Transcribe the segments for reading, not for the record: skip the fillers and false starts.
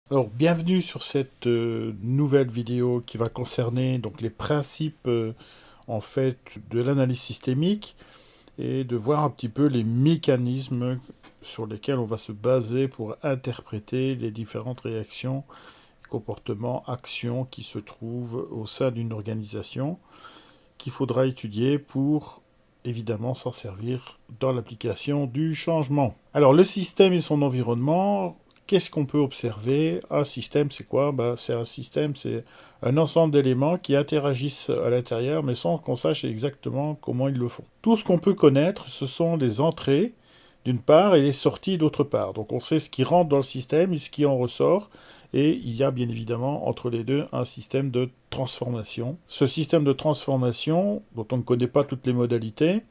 Alors, bienvenue sur cette nouvelle vidéo qui va concerner donc les principes en fait de l'analyse systémique et de voir un petit peu les mécanismes sur lesquels on va se baser pour interpréter les différentes réactions, comportements, actions qui se trouvent au sein d'une organisation qu'il faudra étudier pour évidemment s'en servir dans l'application du changement. Alors le système et son environnement, qu'est-ce qu'on peut observer? Un système, c'est quoi? C'est un système, c'est un ensemble d'éléments qui interagissent à l'intérieur, mais sans qu'on sache exactement comment ils le font. Tout ce qu'on peut connaître, ce sont les entrées d'une part et les sorties d'autre part. Donc on sait ce qui rentre dans le système et ce qui en ressort, et il y a bien évidemment entre les deux un système de transformation. Ce système de transformation, dont on ne connaît pas toutes les modalités,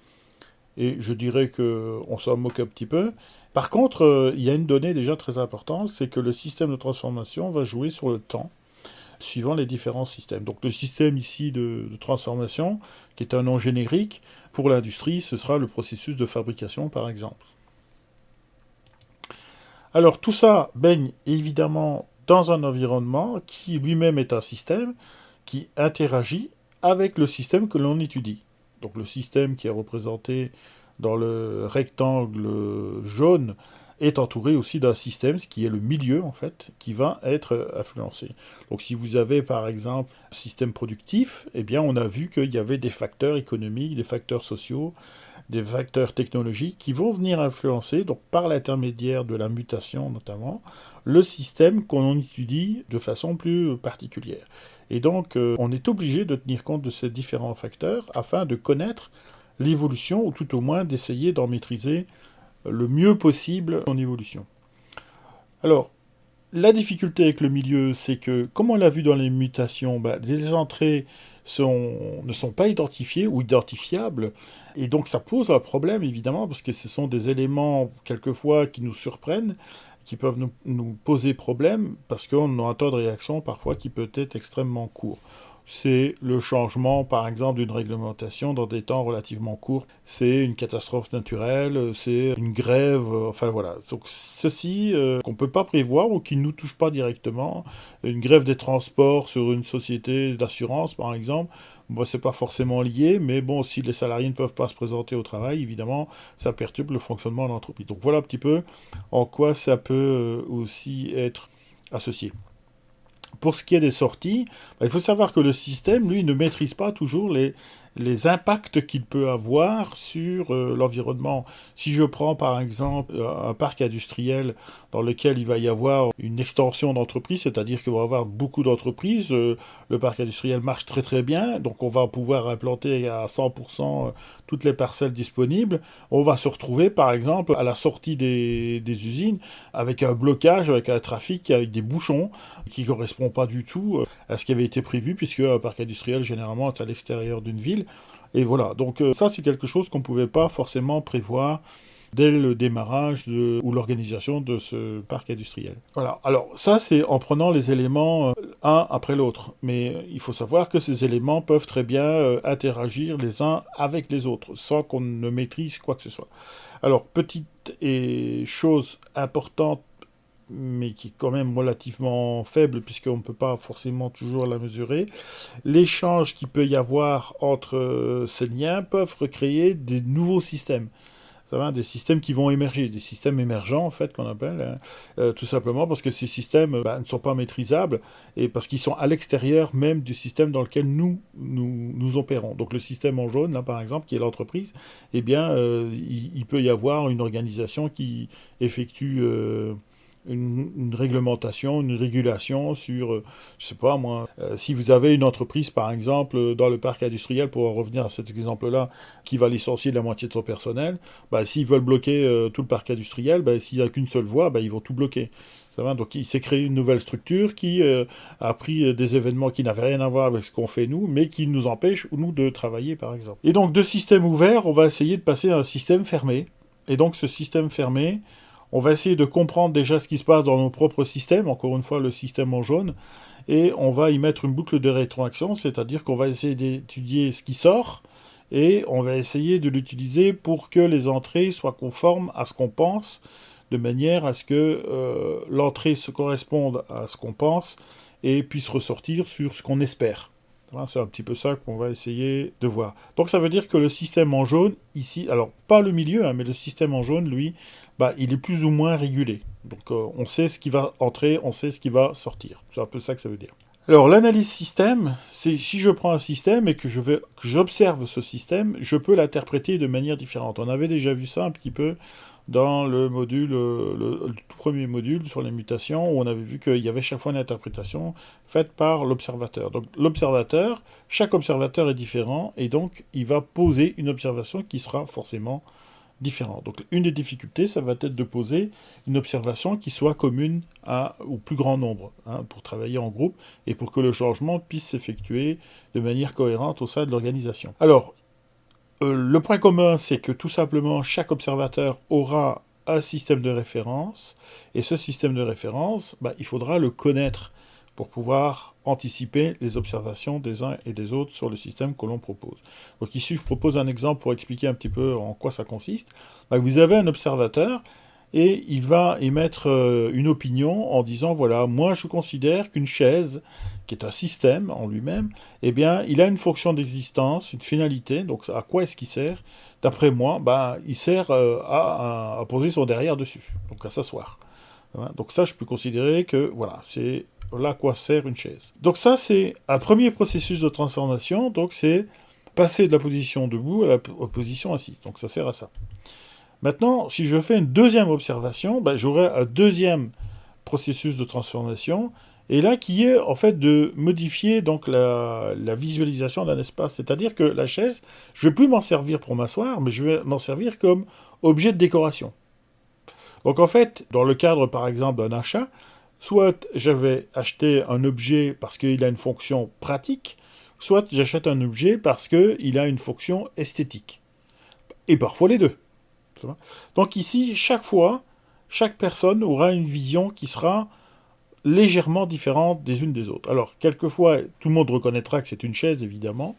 et je dirais qu'on s'en moque un petit peu. Par contre, il y a une donnée déjà très importante, c'est que le système de transformation va jouer sur le temps, suivant les différents systèmes. Donc le système ici de transformation, qui est un nom générique, pour l'industrie, ce sera le processus de fabrication, par exemple. Alors tout ça baigne évidemment dans un environnement qui lui-même est un système qui interagit avec le système que l'on étudie. Donc le système qui est représenté dans le rectangle jaune est entouré aussi d'un système, ce qui est le milieu en fait, qui va être influencé. Donc si vous avez par exemple un système productif, eh bien on a vu qu'il y avait des facteurs économiques, des facteurs sociaux, des facteurs technologiques qui vont venir influencer, donc par l'intermédiaire de la mutation notamment, le système qu'on étudie de façon plus particulière. Et donc on est obligé de tenir compte de ces différents facteurs afin de connaître l'évolution, ou tout au moins d'essayer d'en maîtriser le mieux possible son évolution. Alors, la difficulté avec le milieu, c'est que, comme on l'a vu dans les mutations, les entrées ne sont pas identifiées ou identifiables, et donc ça pose un problème, évidemment, parce que ce sont des éléments, quelquefois, qui nous surprennent, qui peuvent nous poser problème, parce qu'on a un temps de réaction, parfois, qui peut être extrêmement court. C'est le changement, par exemple, d'une réglementation dans des temps relativement courts. C'est une catastrophe naturelle, c'est une grève, enfin voilà. Donc ceci qu'on ne peut pas prévoir ou qui ne nous touche pas directement, une grève des transports sur une société d'assurance, par exemple, bon, c'est pas forcément lié, mais bon, si les salariés ne peuvent pas se présenter au travail, évidemment, ça perturbe le fonctionnement de l'entreprise. Donc voilà un petit peu en quoi ça peut aussi être associé. Pour ce qui est des sorties, il faut savoir que le système, lui, ne maîtrise pas toujours les impacts qu'il peut avoir sur l'environnement. Si je prends par exemple un parc industriel dans lequel il va y avoir une extension d'entreprise, c'est-à-dire qu'il va y avoir beaucoup d'entreprises, le parc industriel marche très très bien, donc on va pouvoir implanter à 100% toutes les parcelles disponibles. On va se retrouver par exemple à la sortie des usines avec un blocage, avec un trafic, avec des bouchons qui ne correspond pas du tout à ce qui avait été prévu, puisque un parc industriel généralement est à l'extérieur d'une ville. Et voilà, donc ça c'est quelque chose qu'on ne pouvait pas forcément prévoir dès le démarrage ou l'organisation de ce parc industriel. Voilà, alors ça c'est en prenant les éléments un après l'autre, mais il faut savoir que ces éléments peuvent très bien interagir les uns avec les autres, sans qu'on ne maîtrise quoi que ce soit. Alors, petite chose importante, mais qui est quand même relativement faible, puisqu'on ne peut pas forcément toujours la mesurer, l'échange qu'il peut y avoir entre ces liens peuvent recréer des nouveaux systèmes. Ça va, des systèmes qui vont émerger, des systèmes émergents en fait qu'on appelle, hein, tout simplement parce que ces systèmes ne sont pas maîtrisables et parce qu'ils sont à l'extérieur même du système dans lequel nous opérons. Donc le système en jaune, là par exemple, qui est l'entreprise, eh bien il peut y avoir une organisation qui effectue une réglementation, une régulation sur, je sais pas moi, si vous avez une entreprise par exemple dans le parc industriel, pour en revenir à cet exemple-là, qui va licencier la moitié de son personnel, s'ils veulent bloquer tout le parc industriel, s'il n'y a qu'une seule voie, ils vont tout bloquer. Ça va. Donc il s'est créé une nouvelle structure qui a pris des événements qui n'avaient rien à voir avec ce qu'on fait nous, mais qui nous empêchent, nous, de travailler par exemple. Et donc de système ouvert, on va essayer de passer à un système fermé. Et donc ce système fermé, on va essayer de comprendre déjà ce qui se passe dans nos propres systèmes, encore une fois le système en jaune, et on va y mettre une boucle de rétroaction, c'est-à-dire qu'on va essayer d'étudier ce qui sort, et on va essayer de l'utiliser pour que les entrées soient conformes à ce qu'on pense de manière à ce que l'entrée se corresponde à ce qu'on pense et puisse ressortir sur ce qu'on espère. Voilà, c'est un petit peu ça qu'on va essayer de voir. Donc ça veut dire que le système en jaune, ici, alors pas le milieu, hein, mais le système en jaune, lui, bah, il est plus ou moins régulé. Donc on sait ce qui va entrer, on sait ce qui va sortir. C'est un peu ça que ça veut dire. Alors l'analyse système, c'est si je prends un système et que j'observe ce système, je peux l'interpréter de manière différente. On avait déjà vu ça un petit peu dans le module, le tout premier module sur les mutations, où on avait vu qu'il y avait chaque fois une interprétation faite par l'observateur. Donc l'observateur, chaque observateur est différent, et donc il va poser une observation qui sera forcément différente. Donc une des difficultés, ça va être de poser une observation qui soit commune au plus grand nombre, hein, pour travailler en groupe, et pour que le changement puisse s'effectuer de manière cohérente au sein de l'organisation. Alors, le point commun, c'est que tout simplement, chaque observateur aura un système de référence, et ce système de référence, bah, il faudra le connaître pour pouvoir anticiper les observations des uns et des autres sur le système que l'on propose. Donc ici, je propose un exemple pour expliquer un petit peu en quoi ça consiste. Bah, vous avez un observateur, et il va émettre une opinion en disant, voilà, moi je considère qu'une chaise, qui est un système en lui-même, eh bien, il a une fonction d'existence, une finalité, donc à quoi est-ce qu'il sert? D'après moi, bah, il sert à poser son derrière dessus, donc à s'asseoir. Voilà. Donc ça, je peux considérer que, voilà, c'est là à quoi sert une chaise. Donc ça, c'est un premier processus de transformation, donc c'est passer de la position debout à la position assise, donc ça sert à ça. Maintenant, si je fais une deuxième observation, ben, j'aurai un deuxième processus de transformation, et là qui est en fait de modifier donc la visualisation d'un espace. C'est-à-dire que la chaise, je ne vais plus m'en servir pour m'asseoir, mais je vais m'en servir comme objet de décoration. Donc en fait, dans le cadre par exemple d'un achat, soit j'avais acheté un objet parce qu'il a une fonction pratique, soit j'achète un objet parce qu'il a une fonction esthétique. Et parfois les deux. Donc ici, chaque fois, chaque personne aura une vision qui sera légèrement différente des unes des autres. Alors, quelquefois, tout le monde reconnaîtra que c'est une chaise, évidemment,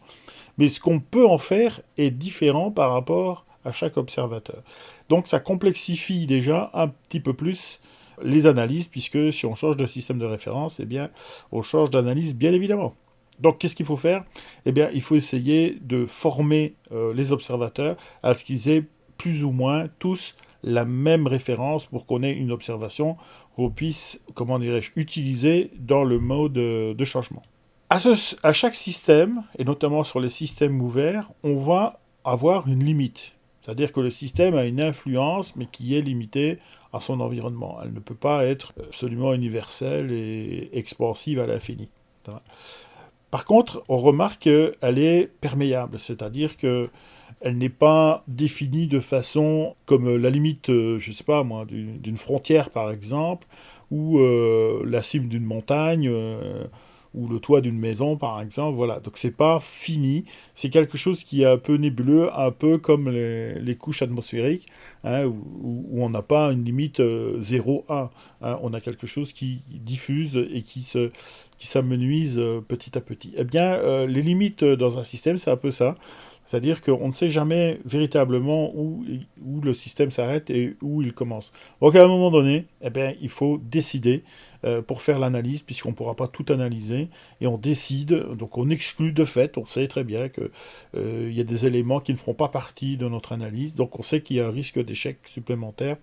mais ce qu'on peut en faire est différent par rapport à chaque observateur. Donc ça complexifie déjà un petit peu plus les analyses, puisque si on change de système de référence, eh bien, on change d'analyse, bien évidemment. Donc, qu'est-ce qu'il faut faire? Eh bien, il faut essayer de former les observateurs à ce qu'ils aient plus ou moins tous la même référence pour qu'on ait une observation qu'on puisse, comment dirais-je, utiliser dans le mode de changement. À chaque système, et notamment sur les systèmes ouverts, on va avoir une limite. C'est-à-dire que le système a une influence, mais qui est limitée à son environnement. Elle ne peut pas être absolument universelle et expansive à l'infini. Par contre, on remarque qu'elle est perméable, c'est-à-dire que elle n'est pas définie de façon comme la limite, je ne sais pas moi, d'une frontière par exemple, ou la cime d'une montagne, ou le toit d'une maison par exemple. Voilà, donc c'est pas fini, c'est quelque chose qui est un peu nébuleux, un peu comme les couches atmosphériques, hein, où on n'a pas une limite 0-1. Hein, on a quelque chose qui diffuse et qui s'amenuise petit à petit. Eh bien, les limites dans un système, c'est un peu ça. C'est-à-dire qu'on ne sait jamais véritablement où le système s'arrête et où il commence. Donc à un moment donné, eh bien, il faut décider pour faire l'analyse, puisqu'on ne pourra pas tout analyser, et on décide, donc on exclut de fait, on sait très bien qu'il y a des éléments qui ne feront pas partie de notre analyse, donc on sait qu'il y a un risque d'échec supplémentaire,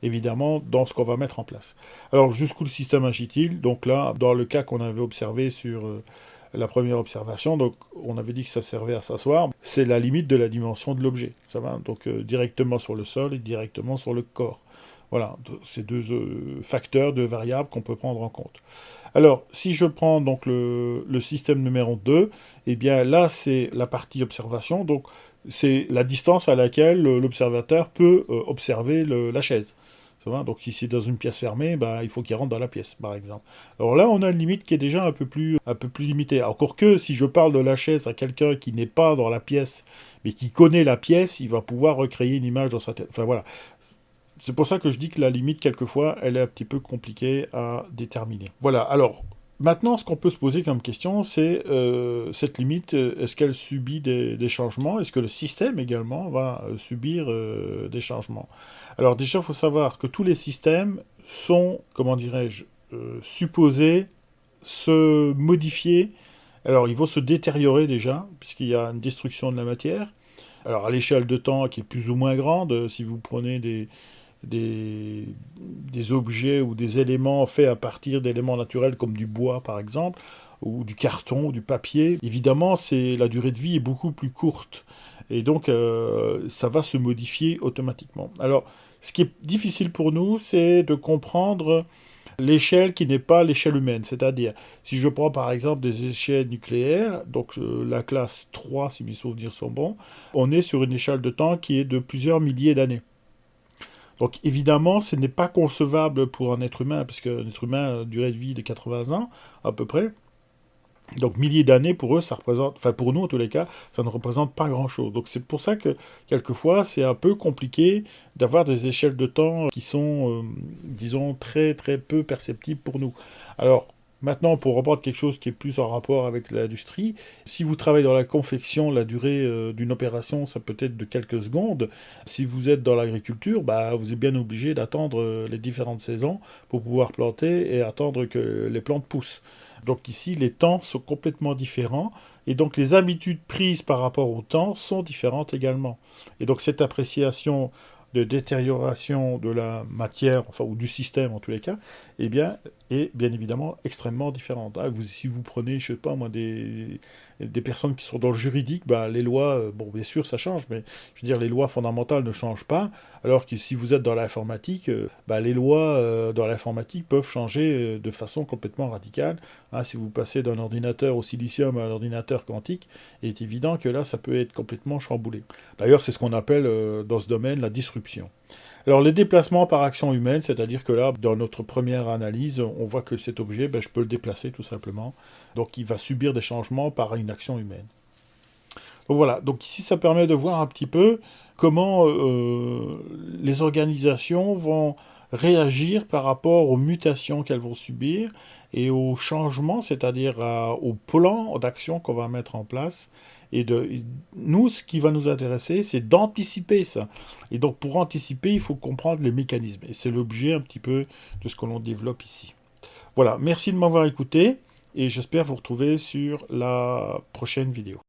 évidemment, dans ce qu'on va mettre en place. Alors jusqu'où le système agit-il? Donc là, dans le cas qu'on avait observé sur la première observation, donc on avait dit que ça servait à s'asseoir, c'est la limite de la dimension de l'objet, ça va, donc directement sur le sol et directement sur le corps. Voilà, ces deux facteurs, deux variables qu'on peut prendre en compte. Alors, si je prends donc le système numéro 2, eh bien là c'est la partie observation, donc c'est la distance à laquelle l'observateur peut observer la chaise. Donc si c'est dans une pièce fermée, bah, il faut qu'il rentre dans la pièce, par exemple. Alors là, on a une limite qui est déjà un peu plus limitée. Encore que si je parle de la chaise à quelqu'un qui n'est pas dans la pièce, mais qui connaît la pièce, il va pouvoir recréer une image dans sa tête. Enfin voilà. C'est pour ça que je dis que la limite, quelquefois, elle est un petit peu compliquée à déterminer. Voilà, alors, Maintenant, ce qu'on peut se poser comme question, c'est cette limite, est-ce qu'elle subit des changements? Est-ce que le système également va subir des changements? Alors déjà, il faut savoir que tous les systèmes sont, comment dirais-je, supposés se modifier. Alors, ils vont se détériorer déjà, puisqu'il y a une destruction de la matière. Alors, à l'échelle de temps qui est plus ou moins grande, si vous prenez des, des objets ou des éléments faits à partir d'éléments naturels comme du bois par exemple, ou du carton, ou du papier, évidemment la durée de vie est beaucoup plus courte. Et donc ça va se modifier automatiquement. Alors ce qui est difficile pour nous, c'est de comprendre l'échelle qui n'est pas l'échelle humaine. C'est-à-dire, si je prends par exemple des échelles nucléaires, donc la classe 3 si mes souvenirs sont bons, on est sur une échelle de temps qui est de plusieurs milliers d'années. Donc évidemment, ce n'est pas concevable pour un être humain, puisque un être humain a une durée de vie de 80 ans, à peu près. Donc milliers d'années, pour eux, ça représente, enfin pour nous en tous les cas, ça ne représente pas grand-chose. Donc c'est pour ça que quelquefois, c'est un peu compliqué d'avoir des échelles de temps qui sont, disons, très très peu perceptibles pour nous. Alors, maintenant, pour reprendre quelque chose qui est plus en rapport avec l'industrie, si vous travaillez dans la confection, la durée d'une opération, ça peut être de quelques secondes. Si vous êtes dans l'agriculture, bah, vous êtes bien obligé d'attendre les différentes saisons pour pouvoir planter et attendre que les plantes poussent. Donc ici, les temps sont complètement différents, et donc les habitudes prises par rapport au temps sont différentes également. Et donc cette appréciation de détérioration de la matière, enfin, ou du système en tous les cas, eh bien, est bien évidemment extrêmement différente. Ah, si vous prenez, je sais pas moi, des personnes qui sont dans le juridique, bah, les lois, bon, bien sûr, ça change, mais je veux dire, les lois fondamentales ne changent pas, alors que si vous êtes dans l'informatique, bah, les lois dans l'informatique peuvent changer de façon complètement radicale. Hein, si vous passez d'un ordinateur au silicium à un ordinateur quantique, il est évident que là, ça peut être complètement chamboulé. D'ailleurs, c'est ce qu'on appelle dans ce domaine la disruption. Alors les déplacements par action humaine, c'est-à-dire que là, dans notre première analyse, on voit que cet objet, ben, je peux le déplacer tout simplement. Donc il va subir des changements par une action humaine. Donc voilà, donc ici ça permet de voir un petit peu comment les organisations vont réagir par rapport aux mutations qu'elles vont subir et aux changements, c'est-à-dire au plan d'action qu'on va mettre en place. Nous, ce qui va nous intéresser, c'est d'anticiper ça. Et donc pour anticiper, il faut comprendre les mécanismes. Et c'est l'objet un petit peu de ce que l'on développe ici. Voilà, merci de m'avoir écouté et j'espère vous retrouver sur la prochaine vidéo.